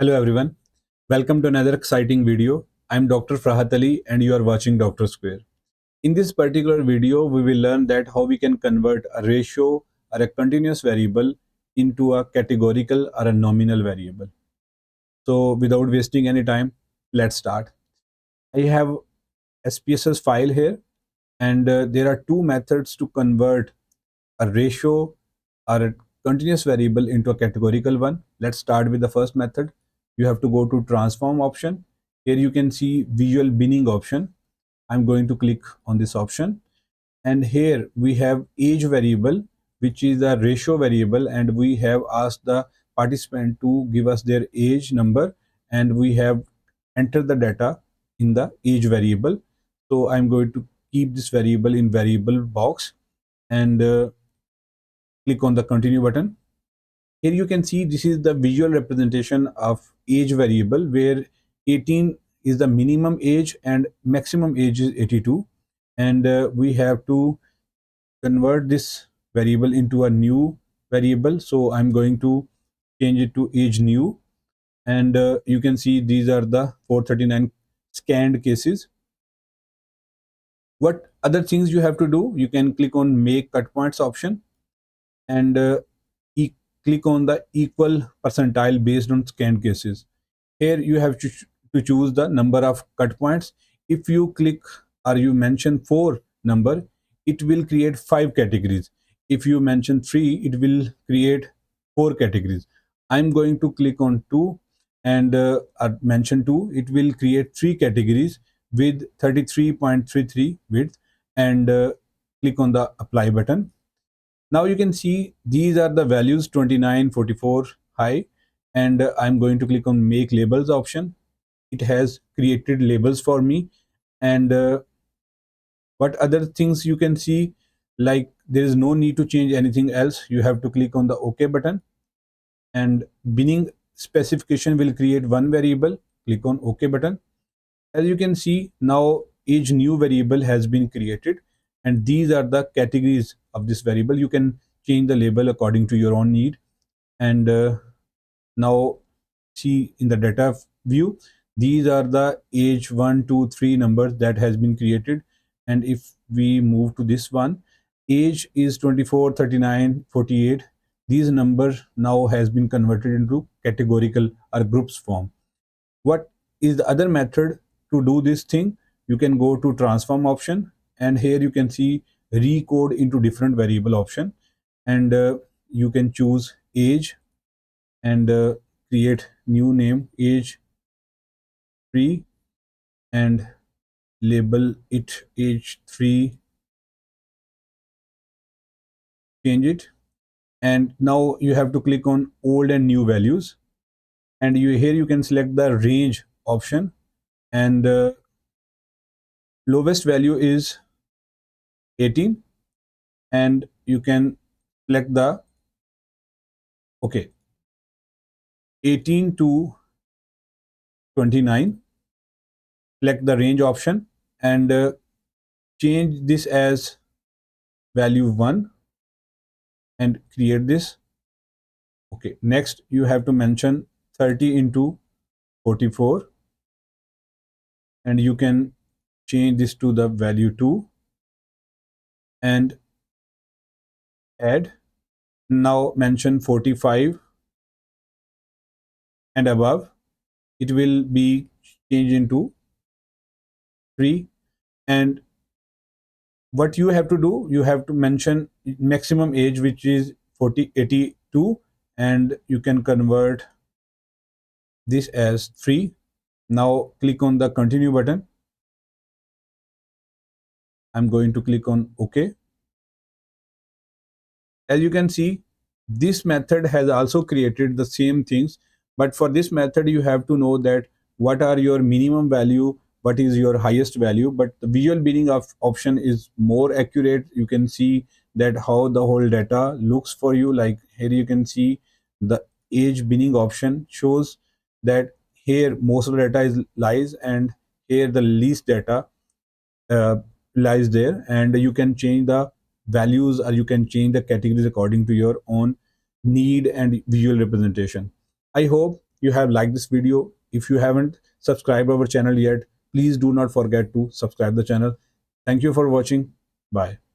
Hello everyone, welcome to another exciting video. I'm Dr. Frahat Ali and you are watching Dr. Square. In this particular video, we will learn that how we can convert a ratio or a continuous variable into a categorical or a nominal variable. So without wasting any time, let's start. I have SPSS file here and there are two methods to convert a ratio or a continuous variable into a categorical one. Let's start with the first method. You have to go to transform option. Here you can see visual binning option. I'm going to click on this option, and here we have age variable, which is a ratio variable, and we have asked the participant to give us their age number, and we have entered the data in the age variable. So I'm going to keep this variable in variable box and click on the continue button. Here you can see this is the visual representation of age variable where 18 is the minimum age and maximum age is 82, and we have to convert this variable into a new variable. So I'm going to change it to age new, and you can see these are the 439 scanned cases. What other things you have to do? You can click on make cut points option and click on the equal percentile based on scanned cases. Here you have to choose the number of cut points. If you click or you mention 4 number, it will create 5 categories. If you mention 3, it will create 4 categories. I'm going to click on 2 and mention 2. It will create 3 categories with 33.33 width, and click on the apply button. Now you can see these are the values 29, 44 high, and I'm going to click on make labels option. It has created labels for me, and what other things you can see, like there is no need to change anything else. You have to click on the OK button, and binning specification will create one variable. Click on OK button. As you can see, now each new variable has been created, and these are the categories of this variable. You can change the label according to your own need. And now see in the data view, these are the age 1, 2, 3 numbers that has been created. And if we move to this one, age is 24, 39, 48. These numbers now has been converted into categorical or groups form. What is the other method to do this thing? You can go to transform option, and here you can see recode into different variable option, and you can choose age and create new name age 3 and label it age 3, change it, and now you have to click on old and new values, and here you can select the range option, and lowest value is 18, and you can select the 18 to 29, select the range option, and change this as value 1 and create this. Next you have to mention 30 into 44, and you can change this to the value 2 and add. Now mention 45 and above, it will be changed into 3. And what you have to do, you have to mention maximum age, which is 82, and you can convert this as 3. Now click on the continue button. I'm going to click on OK. As you can see, this method has also created the same things, but for this method you have to know that what are your minimum value, what is your highest value. But the visual binning of option is more accurate. You can see that how the whole data looks for you. Like here you can see the age binning option shows that here most of the data is lies, and here the least data uh, lies there, and you can change the values or you can change the categories according to your own need and visual representation. I hope you have liked this video. If you haven't subscribed our channel yet, please do not forget to subscribe the channel. Thank you for watching. Bye.